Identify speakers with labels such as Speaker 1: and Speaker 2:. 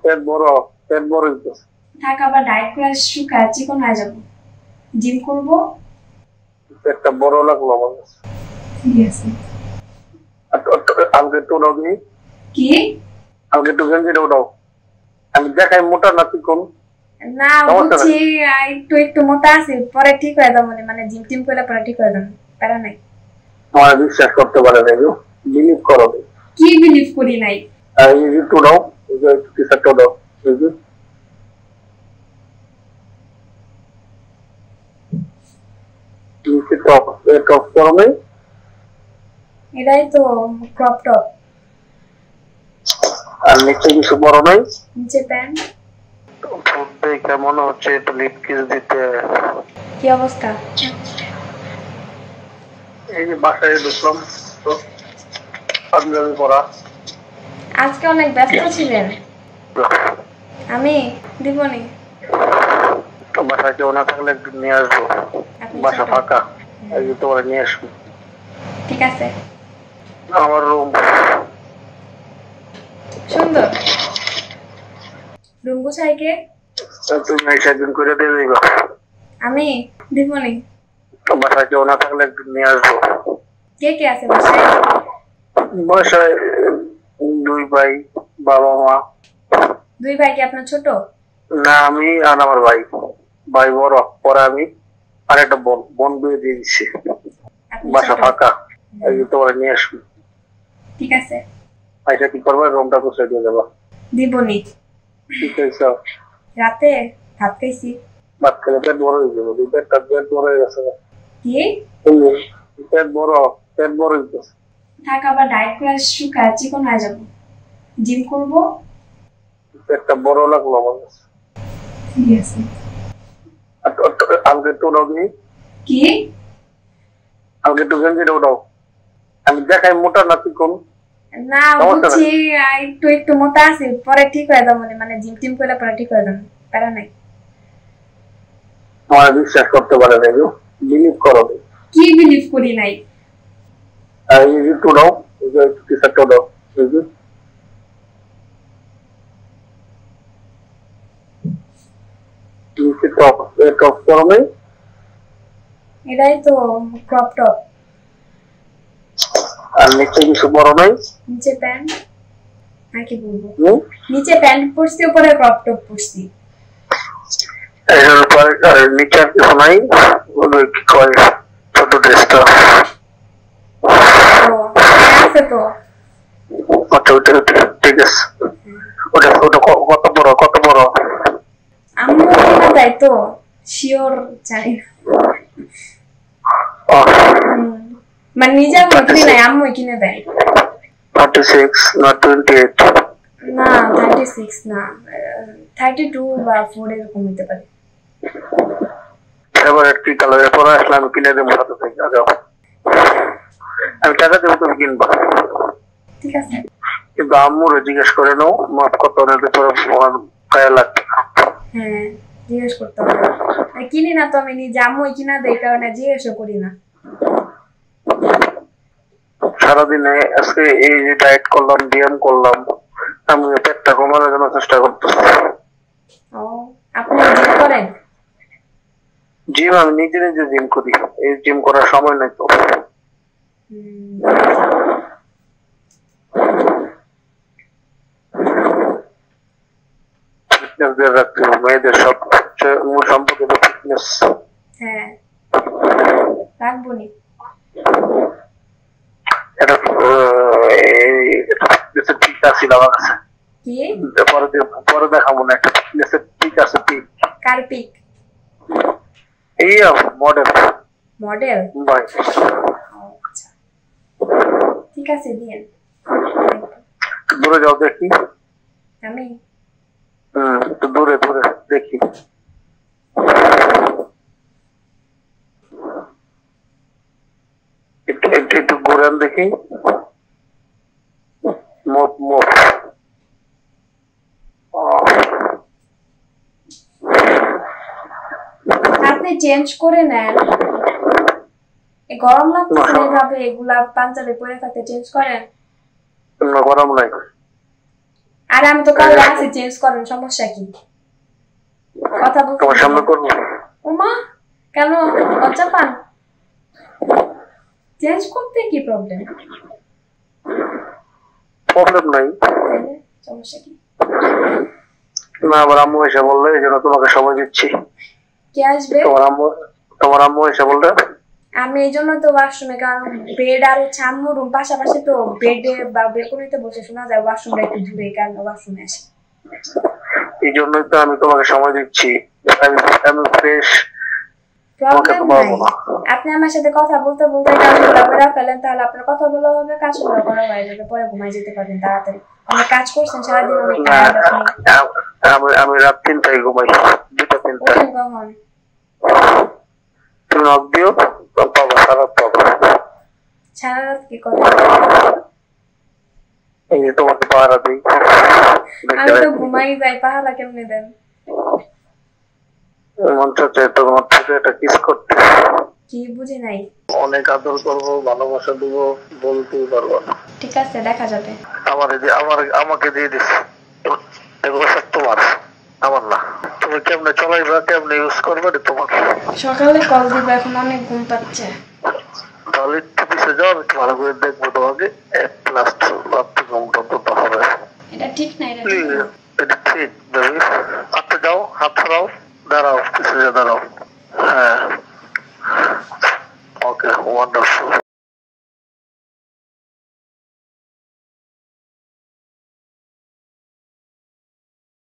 Speaker 1: পেট বড়, পেট বড় হইতেছে।
Speaker 2: থাক আবার ডায়েট করে শুকায় চিকন হয়ে যাবো, জিম করবো।
Speaker 1: পেটটা বড় লাগলো আমার কাছে।
Speaker 2: সিরিয়াসলি
Speaker 1: আমাকে একটু উঠাও দিই,
Speaker 2: কি?
Speaker 1: আমাকে একটু গেঞ্জিটা উঠাও। আমি দেখাই মোটা না চিকন।
Speaker 2: না বুঝছি, একটু একটু মোটা আছে, পরে ঠিক হয়ে যাবো, মানে জিম টিম করলে পরে ঠিক হয়ে যাবো, প্যারা নাই।
Speaker 1: আমার বিশ্বাস করতে পারে না, বিলিভ করো।
Speaker 2: কি বিলিভ করি নাই?
Speaker 1: এই যে একটু উঠাও, এই যে টি শার্টটা উঠাও, এই যে নিচে টপ, এই টপ করো নাই?
Speaker 2: এটাই তো ক্রপ টপ।
Speaker 1: আর নিচে কিছু বড় নাই?
Speaker 2: নিচে প্যান্ট।
Speaker 1: ফুড দেখে মনে হচ্ছে একটু লিপ কিস দিতে।
Speaker 2: কি অবস্থা?
Speaker 1: এই যে বাসায় ঢুকলাম তো পাঞ্জাবি পরা।
Speaker 2: আজকে অনেক ব্যস্ত ছিলেন। আমি দিবনি।
Speaker 1: বাসায় কেউ না থাকলে একটু নিয়ে আসবো, বাসা ফাঁকা, এই যে তোমার নিয়ে আসবো।
Speaker 2: ঠিক আছে।
Speaker 1: আমার রুম
Speaker 2: সুন্দর। রুম গুছাই কে?
Speaker 1: তুমি সেদিন করে দিয়ে দিবা।
Speaker 2: আমি দিবনি।
Speaker 1: বাসায় কেউ না থাকলে একটু নিয়ে আসবো।
Speaker 2: কে কে আছে বাসায়?
Speaker 1: বাসায় দুই ভাই, বাবা মা।
Speaker 2: দুই ভাই কি আপনার ছোট?
Speaker 1: না, আমি আর আমার ভাই। ভাই বড়, পরে আমি আর একটা বোন, বোন বিয়ে দিয়ে দিচ্ছি। বাসা ফাঁকা, এই যে তোমার নিয়ে আসবো।
Speaker 2: ঠিক আছে।
Speaker 1: আচ্ছা কি করবো, রুমটা গুছিয়ে দিয়ে দেবো।
Speaker 2: দিবনি।
Speaker 1: কি খাইছো?
Speaker 2: রাতে ভাত খাইছি।
Speaker 1: ভাত খেলে পেট বড় হয়ে যাবো, পেটটা পেট বড় হয়ে গেছে।
Speaker 2: কি?
Speaker 1: পেট বড়, পেট বড় হইতেছে।
Speaker 2: থাক আবার ডায়েট করে শুকায় চিকন হয়ে যাবো, জিম করবো।
Speaker 1: পেটটা বড় লাগলো আমার কাছে।
Speaker 2: সিরিয়াসলি
Speaker 1: আমাকে একটু উঠাও দিই,
Speaker 2: কি?
Speaker 1: আমাকে একটু গেঞ্জিটা উঠাও। আমি দেখাই মোটা না চিকন।
Speaker 2: না বুঝছি, একটু একটু মোটা আছে, পরে ঠিক হয়ে যাবো, মানে জিম টিম করলে পরে ঠিক হয়ে যাবো, প্যারা নাই।
Speaker 1: আমার বিশ্বাস করতে পারে না, বিলিভ করো।
Speaker 2: কি বিলিভ করি নাই?
Speaker 1: এই যে একটু উঠাও, এই যে টি শার্টটা উঠাও, এই যে নিচে টপ, এই টপ করো নাই?
Speaker 2: এটাই তো ক্রপ টপ।
Speaker 1: আর নিচে কিছু বড় নাই?
Speaker 2: নিচে প্যান্ট। আর কি বলবো, নিচে প্যান্ট পরছি, উপরে ক্রপ টপ পরছি।
Speaker 1: এর উপরে নিচে আর কিছু নাই? ওই কি কয় ছোট ড্রেসটা?
Speaker 2: আছে তো।
Speaker 1: আচ্ছা ওটা ঠিক আছে। ওটা ওটা কত বড়, কত বড়?
Speaker 2: আম্মু কিনা দেয় তো, শিওর জানি না। মানে নিজে আমি কিনে নাই, আম্মু কিনে দেয়।
Speaker 1: 36 না 28?
Speaker 2: না 36 না, 32 বা 4 এরকম হতে পারে।
Speaker 1: ফেভারিট কি কালারের পরে আসলে আমি কিনে দেবো সাথে থেকে। যাও, আমি টাকা দেবো, তুমি কিনবা।
Speaker 2: ঠিক আছে।
Speaker 1: কিন্তু আম্মুরে জিজ্ঞেস করে নাও মাপ কত নেবে, তোর আমার গায়ে লাগবে।
Speaker 2: হ্যাঁ জিজ্ঞেস করতে হবে, কিনি না তো আমি নিজে, আম্মু কিনা দেয়, এই কারণে জিজ্ঞেসও করি না।
Speaker 1: সারাদিনে আজকে এই যে ডায়েট করলাম, ব্যায়াম করলাম, আমি পেটটা কমানোর জন্য চেষ্টা করতেছি।
Speaker 2: ও আপনি জিম করেন?
Speaker 1: জিম আমি নিজে নিজে জিম করি, এই জিম করার সময় নাই তো। ফিটনেস দিয়ে রাখতে হবে, মেয়েদের সবচেয়ে মূল সম্পদ হলো ফিটনেস।
Speaker 2: হ্যাঁ রাখবো নি।
Speaker 1: এটা ফিটনেসের ঠিক আছে আমার কাছে।
Speaker 2: কি?
Speaker 1: পরে দেখাবো না, একটা ফিটনেসের ঠিক আছে। ঠিক
Speaker 2: কার পিক?
Speaker 1: এই মডেল।
Speaker 2: মডেল?
Speaker 1: ভাই
Speaker 2: আচ্ছা ঠিক আছে দিয়েন।
Speaker 1: দূরে যাও দেখি।
Speaker 2: আমি
Speaker 1: একটু দূরে দূরে দেখি। একটু ঘুরেন দেখি। মোট মোট
Speaker 2: আপনি চেঞ্জ করে নেন, গরম লাগতেছে এইভাবে এগুলা পাঞ্জাবি পরে থাকতে চেঞ্জ করেন।
Speaker 1: গরম নাই।
Speaker 2: আর আমি তো কাল আসি, চেঞ্জ করেন, সমস্যা কি? কথা বলতে
Speaker 1: তোমার সামনে করবো?
Speaker 2: ওমা কেন লজ্জা পান? চেঞ্জ করতে কি প্রবলেম?
Speaker 1: প্রবলেম নাই,
Speaker 2: সমস্যা কি?
Speaker 1: না আবার আম্মু এসে বললে এই জন্য তোমাকে সময় দিচ্ছি।
Speaker 2: কে আসবে?
Speaker 1: তোমার আম্মু এসে বললে।
Speaker 2: আমি এই জন্য তো ওয়াশরুমে, কারণ বেড আর আম্মু রুম পাশাপাশি, তো বেডে বা বেলকনিতে বসে শোনা যায় ওয়াশরুমটা একটু দূরে, কারণ ওয়াশরুমে আসে।
Speaker 1: এই জন্যই তো আমি তোমাকে সময় দিচ্ছি, আমি ফ্রেশ।
Speaker 2: প্রবলেম নাই, আপনি আমার সাথে কথা বলতে বলতে কাজগুলো করে ফেলেন, তাহলে আপনার কথা বলা হবে, কাজগুলো করা হয়ে যাবে, পরে ঘুমাই যেতে পারবেন তাড়াতাড়ি। অনেক কাজ করছেন সারাদিন, অনেক টায়ার্ড আপনি।
Speaker 1: আমি রাত 3টায় ঘুমাই, 2টা 3টা।
Speaker 2: উঠেন কখন?
Speaker 1: তুমি নক দিও, পাবা, সারা পাবা।
Speaker 2: সারা রাত কি করেন?
Speaker 1: এই যে তোমাকে পাহারা দিই।
Speaker 2: আমি তো ঘুমাই যাই, পাহারা কেমনে দেন?
Speaker 1: মন চাচ্ছে তোমার থেকে একটা কিস করতে।
Speaker 2: কি বুঝি নাই?
Speaker 1: অনেক আদর করবো, ভালোবাসা দিব, বলতেই পারবো না।
Speaker 2: ঠিক আছে, দেখা যাবে।
Speaker 1: আমাকে দিয়ে দিস, এগুলো সব তোমার, আমার না। তুমি কেমনে চলাইবা, কেমনে ইউজ করবে এটা তোমার।
Speaker 2: সকালে কল দিবে, এখন অনেক ঘুম পাচ্ছে।
Speaker 1: তাহলে একটু পিছিয়ে যাও, আমি একটু ভালো করে দেখবো তোমাকে। এক লাস্ট রাত্রে ঘুমটা তো হবে।
Speaker 2: এটা ঠিক না, এটা ঠিক না।
Speaker 1: এটা ঠিক বেবি। হাতে যাও, হাত ছড়াও, দাঁড়াও, পিছিয়ে দাঁড়াও। হ্যাঁ, ওকে, ওয়ান্ডারফুল।